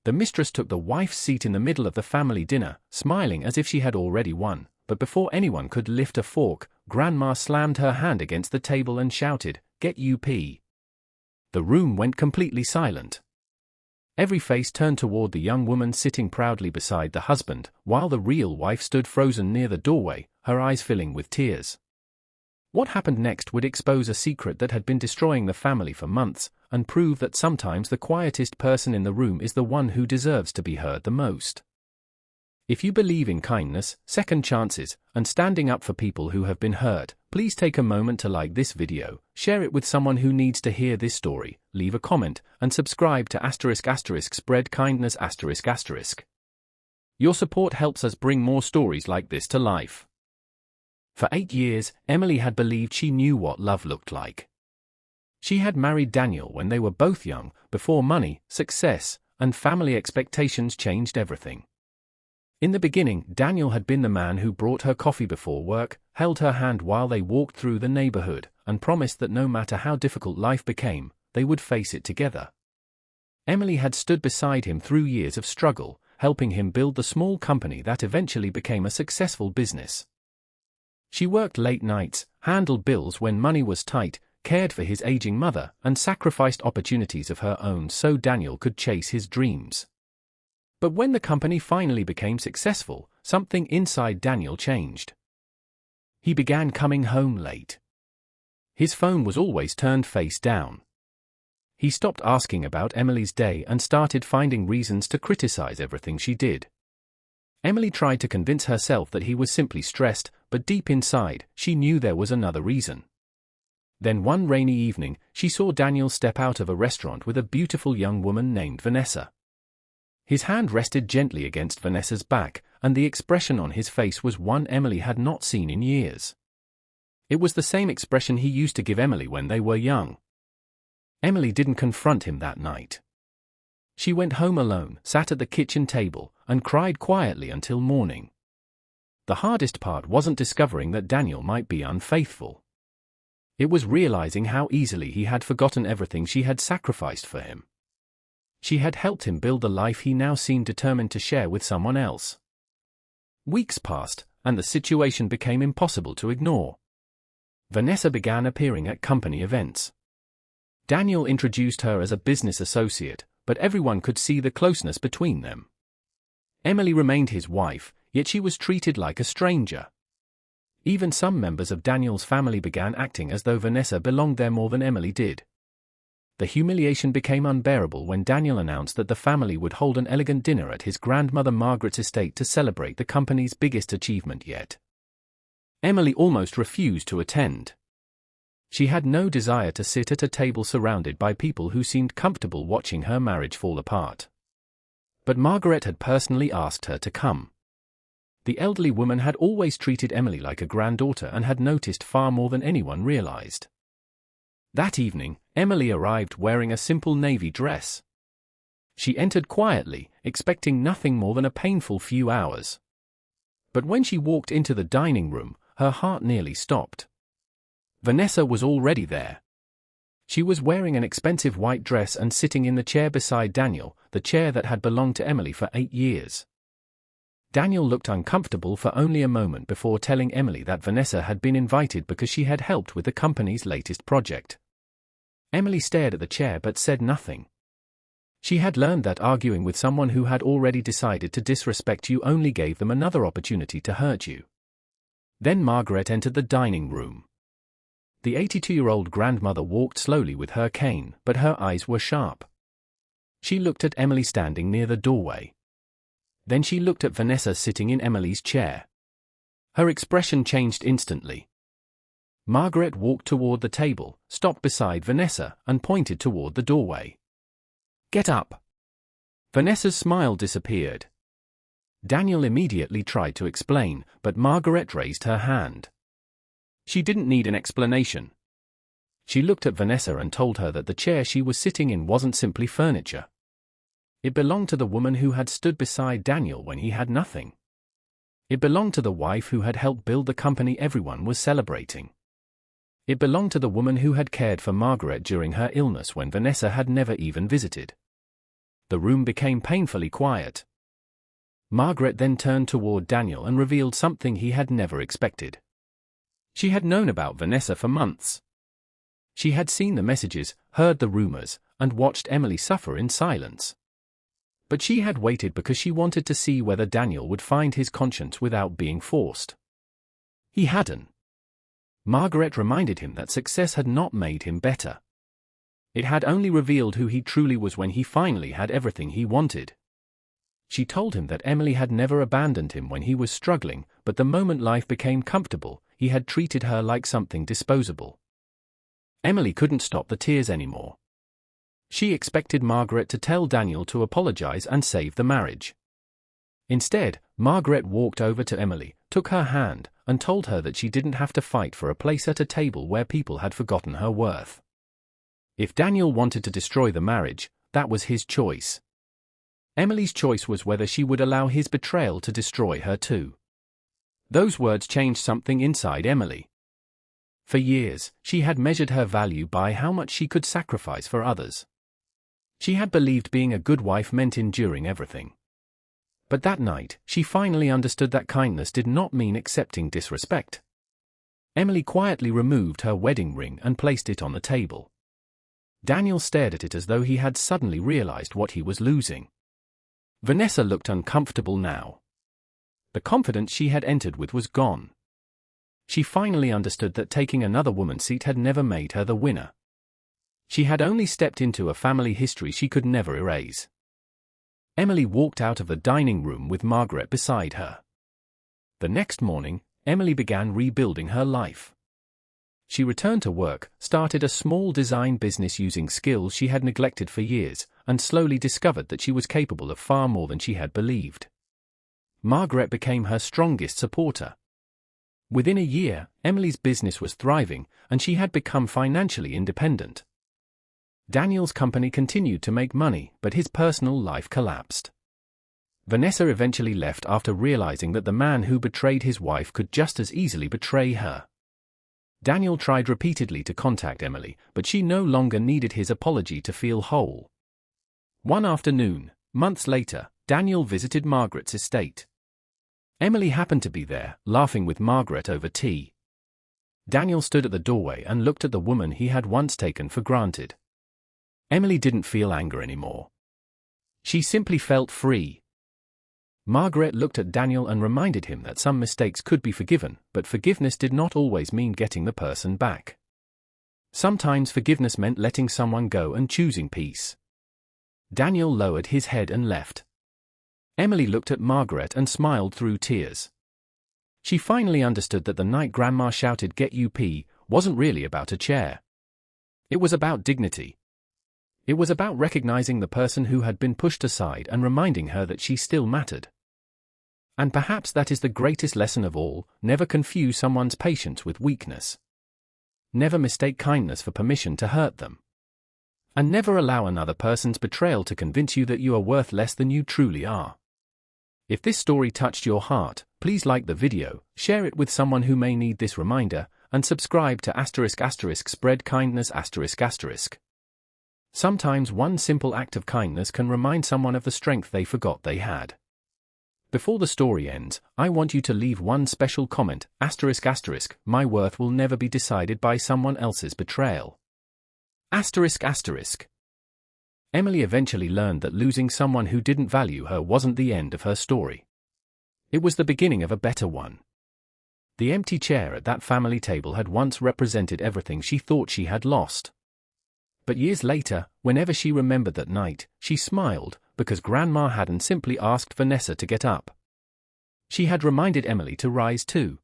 The mistress took the wife's seat in the middle of the family dinner, smiling as if she had already won, but before anyone could lift a fork, Grandma slammed her hand against the table and shouted, "Get UP." The room went completely silent. Every face turned toward the young woman sitting proudly beside the husband, while the real wife stood frozen near the doorway, her eyes filling with tears. What happened next would expose a secret that had been destroying the family for months, and prove that sometimes the quietest person in the room is the one who deserves to be heard the most. If you believe in kindness, second chances, and standing up for people who have been hurt, please take a moment to like this video, share it with someone who needs to hear this story, leave a comment, and subscribe to *** spread kindness ***. Your support helps us bring more stories like this to life. For 8 years, Emily had believed she knew what love looked like. She had married Daniel when they were both young, before money, success, and family expectations changed everything. In the beginning, Daniel had been the man who brought her coffee before work, held her hand while they walked through the neighborhood, and promised that no matter how difficult life became, they would face it together. Emily had stood beside him through years of struggle, helping him build the small company that eventually became a successful business. She worked late nights, handled bills when money was tight, cared for his aging mother, and sacrificed opportunities of her own so Daniel could chase his dreams. But when the company finally became successful, something inside Daniel changed. He began coming home late. His phone was always turned face down. He stopped asking about Emily's day and started finding reasons to criticize everything she did. Emily tried to convince herself that he was simply stressed, but deep inside, she knew there was another reason. Then one rainy evening, she saw Daniel step out of a restaurant with a beautiful young woman named Vanessa. His hand rested gently against Vanessa's back, and the expression on his face was one Emily had not seen in years. It was the same expression he used to give Emily when they were young. Emily didn't confront him that night. She went home alone, sat at the kitchen table, and cried quietly until morning. The hardest part wasn't discovering that Daniel might be unfaithful. It was realizing how easily he had forgotten everything she had sacrificed for him. She had helped him build the life he now seemed determined to share with someone else. Weeks passed, and the situation became impossible to ignore. Vanessa began appearing at company events. Daniel introduced her as a business associate, but everyone could see the closeness between them. Emily remained his wife, yet she was treated like a stranger. Even some members of Daniel's family began acting as though Vanessa belonged there more than Emily did. The humiliation became unbearable when Daniel announced that the family would hold an elegant dinner at his grandmother Margaret's estate to celebrate the company's biggest achievement yet. Emily almost refused to attend. She had no desire to sit at a table surrounded by people who seemed comfortable watching her marriage fall apart. But Margaret had personally asked her to come. The elderly woman had always treated Emily like a granddaughter and had noticed far more than anyone realized. That evening, Emily arrived wearing a simple navy dress. She entered quietly, expecting nothing more than a painful few hours. But when she walked into the dining room, her heart nearly stopped. Vanessa was already there. She was wearing an expensive white dress and sitting in the chair beside Daniel, the chair that had belonged to Emily for 8 years. Daniel looked uncomfortable for only a moment before telling Emily that Vanessa had been invited because she had helped with the company's latest project. Emily stared at the chair but said nothing. She had learned that arguing with someone who had already decided to disrespect you only gave them another opportunity to hurt you. Then Margaret entered the dining room. The 82-year-old grandmother walked slowly with her cane, but her eyes were sharp. She looked at Emily standing near the doorway. Then she looked at Vanessa sitting in Emily's chair. Her expression changed instantly. Margaret walked toward the table, stopped beside Vanessa, and pointed toward the doorway. "Get up!" Vanessa's smile disappeared. Daniel immediately tried to explain, but Margaret raised her hand. She didn't need an explanation. She looked at Vanessa and told her that the chair she was sitting in wasn't simply furniture. It belonged to the woman who had stood beside Daniel when he had nothing. It belonged to the wife who had helped build the company everyone was celebrating. It belonged to the woman who had cared for Margaret during her illness when Vanessa had never even visited. The room became painfully quiet. Margaret then turned toward Daniel and revealed something he had never expected. She had known about Vanessa for months. She had seen the messages, heard the rumors, and watched Emily suffer in silence. But she had waited because she wanted to see whether Daniel would find his conscience without being forced. He hadn't. Margaret reminded him that success had not made him better. It had only revealed who he truly was when he finally had everything he wanted. She told him that Emily had never abandoned him when he was struggling, but the moment life became comfortable, he had treated her like something disposable. Emily couldn't stop the tears anymore. She expected Margaret to tell Daniel to apologize and save the marriage. Instead, Margaret walked over to Emily, took her hand, and told her that she didn't have to fight for a place at a table where people had forgotten her worth. If Daniel wanted to destroy the marriage, that was his choice. Emily's choice was whether she would allow his betrayal to destroy her too. Those words changed something inside Emily. For years, she had measured her value by how much she could sacrifice for others. She had believed being a good wife meant enduring everything. But that night, she finally understood that kindness did not mean accepting disrespect. Emily quietly removed her wedding ring and placed it on the table. Daniel stared at it as though he had suddenly realized what he was losing. Vanessa looked uncomfortable now. The confidence she had entered with was gone. She finally understood that taking another woman's seat had never made her the winner. She had only stepped into a family history she could never erase. Emily walked out of the dining room with Margaret beside her. The next morning, Emily began rebuilding her life. She returned to work, started a small design business using skills she had neglected for years, and slowly discovered that she was capable of far more than she had believed. Margaret became her strongest supporter. Within a year, Emily's business was thriving, and she had become financially independent. Daniel's company continued to make money, but his personal life collapsed. Vanessa eventually left after realizing that the man who betrayed his wife could just as easily betray her. Daniel tried repeatedly to contact Emily, but she no longer needed his apology to feel whole. One afternoon, months later, Daniel visited Margaret's estate. Emily happened to be there, laughing with Margaret over tea. Daniel stood at the doorway and looked at the woman he had once taken for granted. Emily didn't feel anger anymore. She simply felt free. Margaret looked at Daniel and reminded him that some mistakes could be forgiven, but forgiveness did not always mean getting the person back. Sometimes forgiveness meant letting someone go and choosing peace. Daniel lowered his head and left. Emily looked at Margaret and smiled through tears. She finally understood that the night Grandma shouted "Get UP" wasn't really about a chair. It was about dignity. It was about recognizing the person who had been pushed aside and reminding her that she still mattered. And perhaps that is the greatest lesson of all: never confuse someone's patience with weakness. Never mistake kindness for permission to hurt them. And never allow another person's betrayal to convince you that you are worth less than you truly are. If this story touched your heart, please like the video, share it with someone who may need this reminder, and subscribe to **** spread kindness ****. Sometimes one simple act of kindness can remind someone of the strength they forgot they had. Before the story ends, I want you to leave one special comment, ****, my worth will never be decided by someone else's betrayal. ****. Emily eventually learned that losing someone who didn't value her wasn't the end of her story. It was the beginning of a better one. The empty chair at that family table had once represented everything she thought she had lost. But years later, whenever she remembered that night, she smiled, because Grandma hadn't simply asked Vanessa to get up. She had reminded Emily to rise too.